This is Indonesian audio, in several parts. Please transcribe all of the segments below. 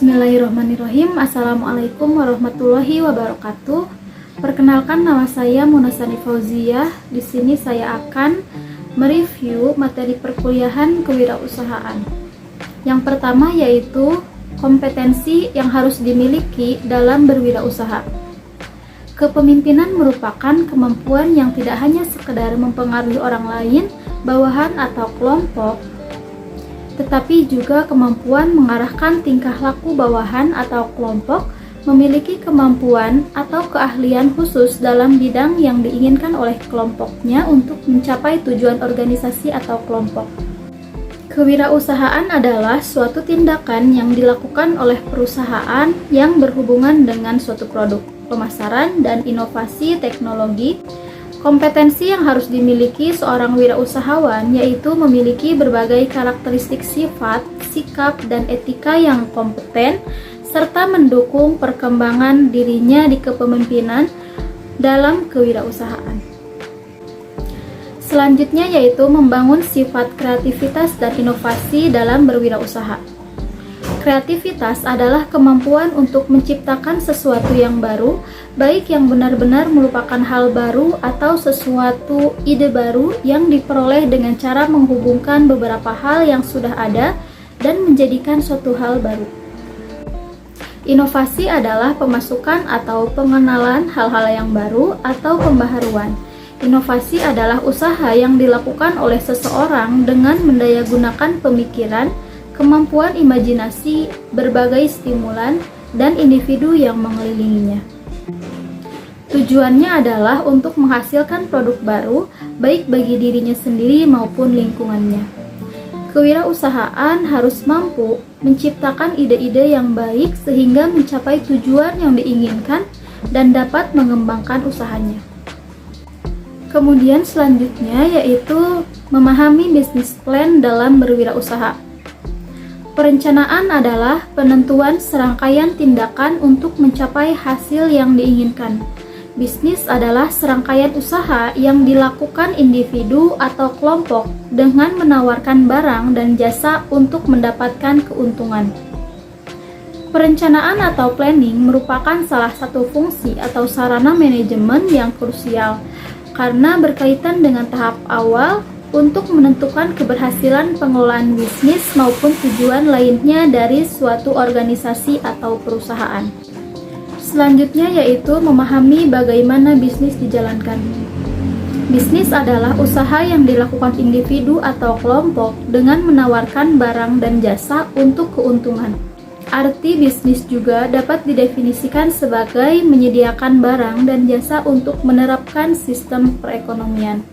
Bismillahirrahmanirrahim. Assalamualaikum warahmatullahi wabarakatuh. Perkenalkan, nama saya Munasani Fauziah. Di sini saya akan mereview materi perkuliahan kewirausahaan. Yang pertama yaitu kompetensi yang harus dimiliki dalam berwirausaha. Kepemimpinan merupakan kemampuan yang tidak hanya sekedar mempengaruhi orang lain, bawahan atau kelompok, tetapi juga kemampuan mengarahkan tingkah laku bawahan atau kelompok, memiliki kemampuan atau keahlian khusus dalam bidang yang diinginkan oleh kelompoknya untuk mencapai tujuan organisasi atau kelompok. Kewirausahaan adalah suatu tindakan yang dilakukan oleh perusahaan yang berhubungan dengan suatu produk, pemasaran, dan inovasi teknologi. Kompetensi yang harus dimiliki seorang wirausahawan yaitu memiliki berbagai karakteristik sifat, sikap, dan etika yang kompeten, serta mendukung perkembangan dirinya di kepemimpinan dalam kewirausahaan. Selanjutnya yaitu membangun sifat kreativitas dan inovasi dalam berwirausaha. Kreativitas adalah kemampuan untuk menciptakan sesuatu yang baru, baik yang benar-benar merupakan hal baru atau sesuatu ide baru yang diperoleh dengan cara menghubungkan beberapa hal yang sudah ada dan menjadikan suatu hal baru. Inovasi adalah pemasukan atau pengenalan hal-hal yang baru atau pembaharuan. Inovasi adalah usaha yang dilakukan oleh seseorang dengan mendayagunakan pemikiran, kemampuan imajinasi, berbagai stimulan, dan individu yang mengelilinginya. Tujuannya adalah untuk menghasilkan produk baru, baik bagi dirinya sendiri maupun lingkungannya. Kewirausahaan harus mampu menciptakan ide-ide yang baik sehingga mencapai tujuan yang diinginkan dan dapat mengembangkan usahanya. Kemudian selanjutnya yaitu memahami bisnis plan dalam berwirausaha. Perencanaan adalah penentuan serangkaian tindakan untuk mencapai hasil yang diinginkan. Bisnis adalah serangkaian usaha yang dilakukan individu atau kelompok dengan menawarkan barang dan jasa untuk mendapatkan keuntungan. Perencanaan atau planning merupakan salah satu fungsi atau sarana manajemen yang krusial karena berkaitan dengan tahap awal untuk menentukan keberhasilan pengelolaan bisnis maupun tujuan lainnya dari suatu organisasi atau perusahaan. Selanjutnya yaitu memahami bagaimana bisnis dijalankan. Bisnis adalah usaha yang dilakukan individu atau kelompok dengan menawarkan barang dan jasa untuk keuntungan. Arti bisnis juga dapat didefinisikan sebagai menyediakan barang dan jasa untuk menerapkan sistem perekonomian.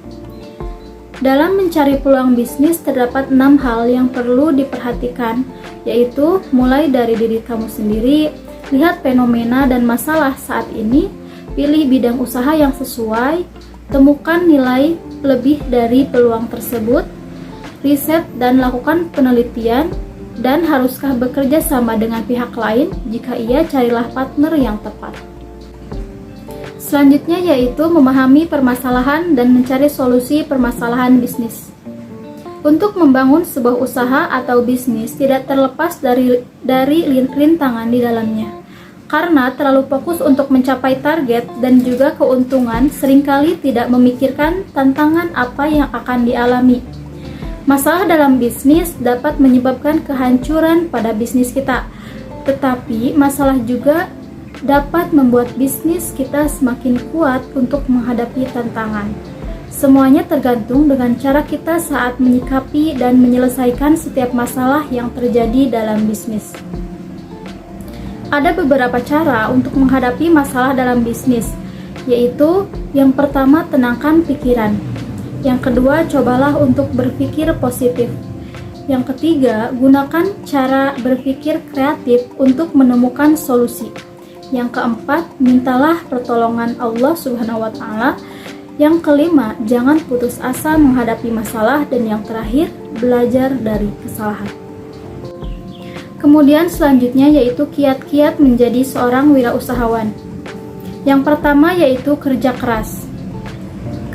Dalam mencari peluang bisnis terdapat 6 hal yang perlu diperhatikan, yaitu mulai dari diri kamu sendiri, lihat fenomena dan masalah saat ini, pilih bidang usaha yang sesuai, temukan nilai lebih dari peluang tersebut, riset dan lakukan penelitian, dan haruskah bekerja sama dengan pihak lain? Jika iya, carilah partner yang tepat. Selanjutnya yaitu memahami permasalahan dan mencari solusi permasalahan bisnis. Untuk membangun sebuah usaha atau bisnis tidak terlepas dari rintangan di dalamnya. Karena terlalu fokus untuk mencapai target dan juga keuntungan, seringkali tidak memikirkan tantangan apa yang akan dialami. Masalah dalam bisnis dapat menyebabkan kehancuran pada bisnis kita, tetapi masalah juga dapat membuat bisnis kita semakin kuat untuk menghadapi tantangan. Semuanya tergantung dengan cara kita saat menyikapi dan menyelesaikan setiap masalah yang terjadi dalam bisnis. Ada beberapa cara untuk menghadapi masalah dalam bisnis, yaitu yang pertama, tenangkan pikiran. Yang kedua, cobalah untuk berpikir positif. Yang ketiga, gunakan cara berpikir kreatif untuk menemukan solusi. Yang keempat, mintalah pertolongan Allah Subhanahu wa Ta'ala. Yang kelima, jangan putus asa menghadapi masalah. Dan yang terakhir, belajar dari kesalahan. Kemudian selanjutnya yaitu kiat-kiat menjadi seorang wirausahawan. Yang pertama yaitu kerja keras.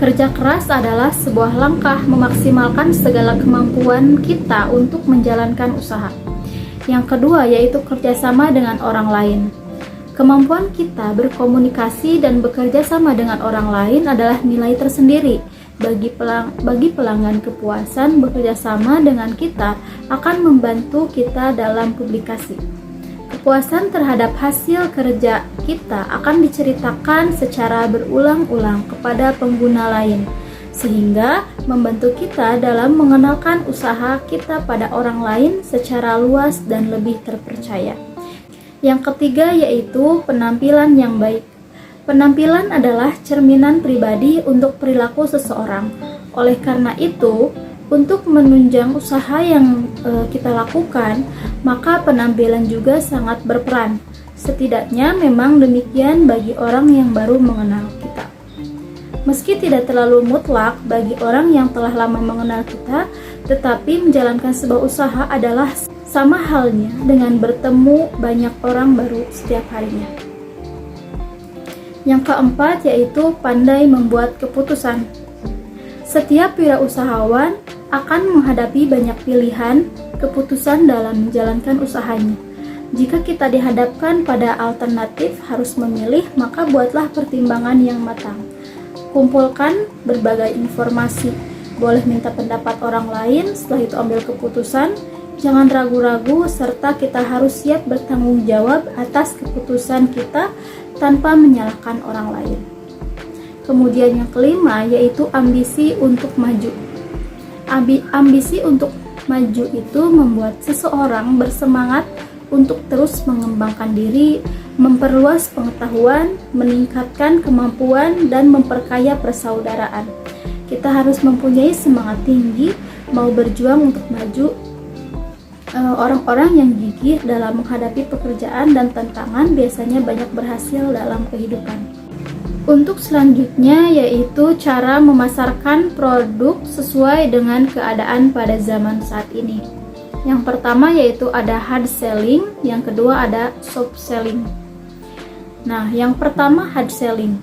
Kerja keras adalah sebuah langkah memaksimalkan segala kemampuan kita untuk menjalankan usaha. Yang kedua yaitu kerjasama dengan orang lain. Kemampuan kita berkomunikasi dan bekerja sama dengan orang lain adalah nilai tersendiri. Bagi pelanggan kepuasan bekerja sama dengan kita akan membantu kita dalam publikasi. Kepuasan terhadap hasil kerja kita akan diceritakan secara berulang-ulang kepada pengguna lain, sehingga membantu kita dalam mengenalkan usaha kita pada orang lain secara luas dan lebih terpercaya. Yang ketiga yaitu penampilan yang baik. Penampilan adalah cerminan pribadi untuk perilaku seseorang. Oleh karena itu, untuk menunjang usaha yang kita lakukan, maka penampilan juga sangat berperan. Setidaknya memang demikian bagi orang yang baru mengenal kita. Meski tidak terlalu mutlak bagi orang yang telah lama mengenal kita, tetapi menjalankan sebuah usaha adalah sama halnya dengan bertemu banyak orang baru setiap harinya. Yang keempat yaitu pandai membuat keputusan. Setiap wirausahawan akan menghadapi banyak pilihan keputusan dalam menjalankan usahanya. Jika kita dihadapkan pada alternatif harus memilih, maka buatlah pertimbangan yang matang. Kumpulkan berbagai informasi, boleh minta pendapat orang lain, setelah itu ambil keputusan. Jangan ragu-ragu, serta kita harus siap bertanggung jawab atas keputusan kita tanpa menyalahkan orang lain. Kemudian yang kelima yaitu ambisi untuk maju. Ambisi untuk maju itu membuat seseorang bersemangat untuk terus mengembangkan diri, memperluas pengetahuan, meningkatkan kemampuan, dan memperkaya persaudaraan. Kita harus mempunyai semangat tinggi, mau berjuang untuk maju. Orang-orang yang gigih dalam menghadapi pekerjaan dan tantangan biasanya banyak berhasil dalam kehidupan. Untuk selanjutnya yaitu cara memasarkan produk sesuai dengan keadaan pada zaman saat ini. Yang pertama yaitu ada hard selling, yang kedua ada soft selling. Nah, yang pertama hard selling.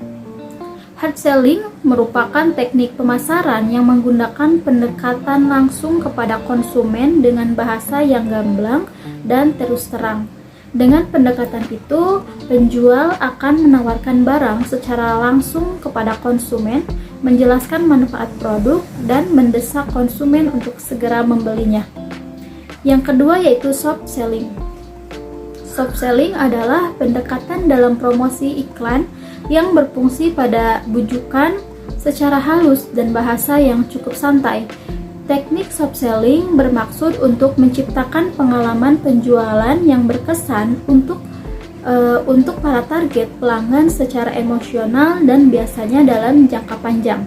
Hard selling merupakan teknik pemasaran yang menggunakan pendekatan langsung kepada konsumen dengan bahasa yang gamblang dan terus terang. Dengan pendekatan itu, penjual akan menawarkan barang secara langsung kepada konsumen, menjelaskan manfaat produk, dan mendesak konsumen untuk segera membelinya. Yang kedua yaitu soft selling. Soft selling adalah pendekatan dalam promosi iklan yang berfungsi pada bujukan secara halus dan bahasa yang cukup santai. Teknik soft selling bermaksud untuk menciptakan pengalaman penjualan yang berkesan untuk para target pelanggan secara emosional dan biasanya dalam jangka panjang.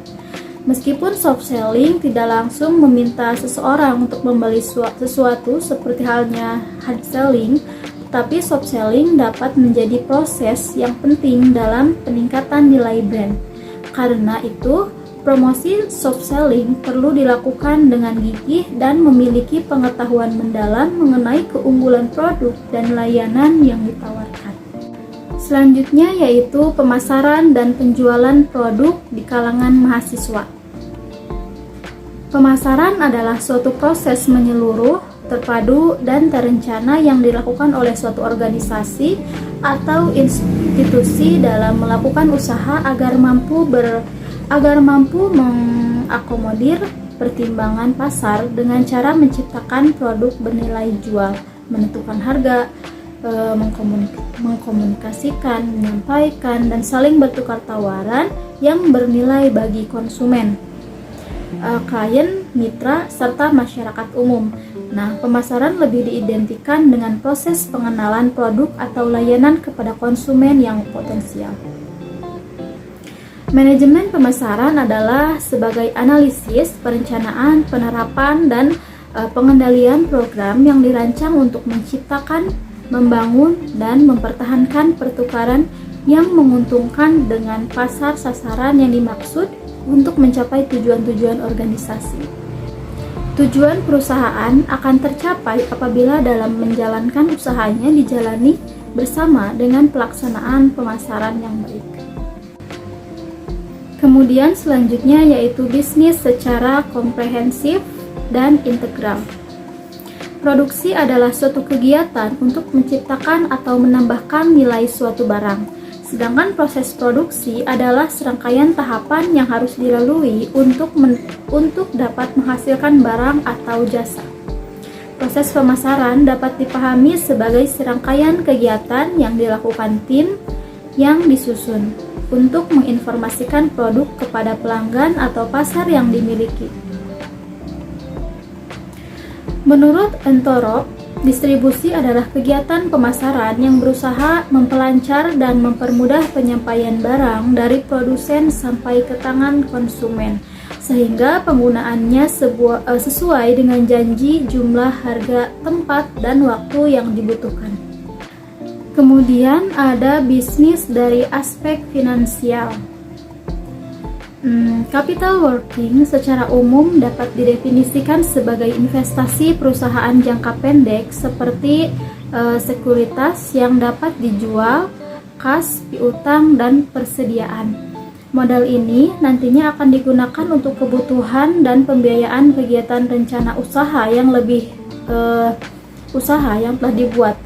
Meskipun soft selling tidak langsung meminta seseorang untuk membeli sesuatu seperti halnya hard selling, tapi soft selling dapat menjadi proses yang penting dalam peningkatan nilai brand. Karena itu, promosi soft selling perlu dilakukan dengan gigih dan memiliki pengetahuan mendalam mengenai keunggulan produk dan layanan yang ditawarkan. Selanjutnya yaitu pemasaran dan penjualan produk di kalangan mahasiswa. Pemasaran adalah suatu proses menyeluruh, terpadu, dan terencana yang dilakukan oleh suatu organisasi atau institusi dalam melakukan usaha agar mampu mengakomodir pertimbangan pasar dengan cara menciptakan produk bernilai jual, menentukan harga, mengkomunikasikan, menyampaikan, dan saling bertukar tawaran yang bernilai bagi konsumen, klien, mitra, serta masyarakat umum. Nah, pemasaran lebih diidentikan dengan proses pengenalan produk atau layanan kepada konsumen yang potensial. Manajemen pemasaran adalah sebagai analisis, perencanaan, penerapan, dan pengendalian program yang dirancang untuk menciptakan, membangun, dan mempertahankan pertukaran yang menguntungkan dengan pasar sasaran yang dimaksud untuk mencapai tujuan-tujuan organisasi. Tujuan perusahaan akan tercapai apabila dalam menjalankan usahanya dijalani bersama dengan pelaksanaan pemasaran yang baik. Kemudian selanjutnya yaitu bisnis secara komprehensif dan integral. Produksi adalah suatu kegiatan untuk menciptakan atau menambahkan nilai suatu barang. Sedangkan proses produksi adalah serangkaian tahapan yang harus dilalui untuk dapat menghasilkan barang atau jasa. Proses pemasaran dapat dipahami sebagai serangkaian kegiatan yang dilakukan tim yang disusun untuk menginformasikan produk kepada pelanggan atau pasar yang dimiliki. Menurut Entoro, distribusi adalah kegiatan pemasaran yang berusaha memperlancar dan mempermudah penyampaian barang dari produsen sampai ke tangan konsumen, sehingga penggunaannya sesuai dengan janji, jumlah, harga, tempat, dan waktu yang dibutuhkan. Kemudian ada bisnis dari aspek finansial. Capital working secara umum dapat didefinisikan sebagai investasi perusahaan jangka pendek seperti sekuritas yang dapat dijual, kas, piutang, dan persediaan. Modal ini nantinya akan digunakan untuk kebutuhan dan pembiayaan kegiatan rencana usaha yang telah dibuat.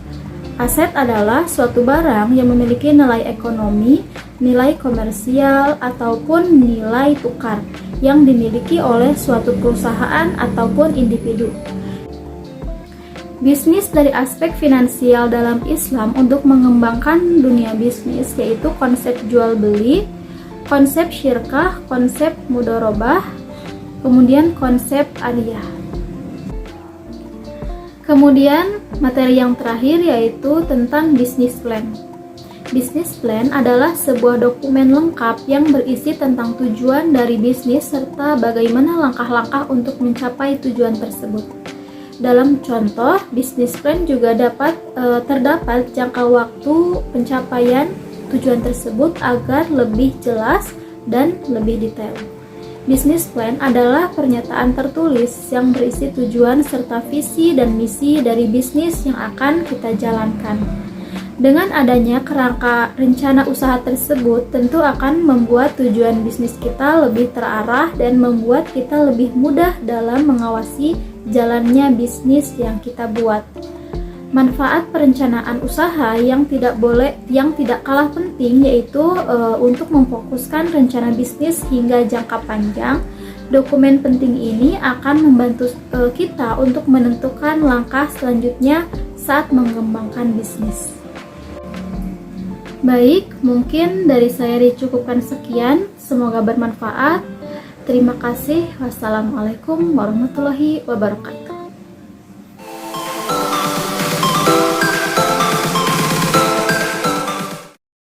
Aset adalah suatu barang yang memiliki nilai ekonomi, nilai komersial, ataupun nilai tukar yang dimiliki oleh suatu perusahaan ataupun individu. Bisnis dari aspek finansial dalam Islam untuk mengembangkan dunia bisnis yaitu konsep jual beli, konsep syirkah, konsep mudorobah, kemudian konsep ariyah. Kemudian materi yang terakhir yaitu tentang business plan. Business plan adalah sebuah dokumen lengkap yang berisi tentang tujuan dari bisnis serta bagaimana langkah-langkah untuk mencapai tujuan tersebut. Dalam contoh, business plan juga terdapat jangka waktu pencapaian tujuan tersebut agar lebih jelas dan lebih detail. Business plan adalah pernyataan tertulis yang berisi tujuan serta visi dan misi dari bisnis yang akan kita jalankan. Dengan adanya kerangka rencana usaha tersebut tentu akan membuat tujuan bisnis kita lebih terarah dan membuat kita lebih mudah dalam mengawasi jalannya bisnis yang kita buat. Manfaat perencanaan usaha yang tidak kalah penting yaitu untuk memfokuskan rencana bisnis hingga jangka panjang. Dokumen penting ini akan membantu kita untuk menentukan langkah selanjutnya saat mengembangkan bisnis. Baik, mungkin dari saya dicukupkan sekian. Semoga bermanfaat. Terima kasih. Wassalamualaikum warahmatullahi wabarakatuh.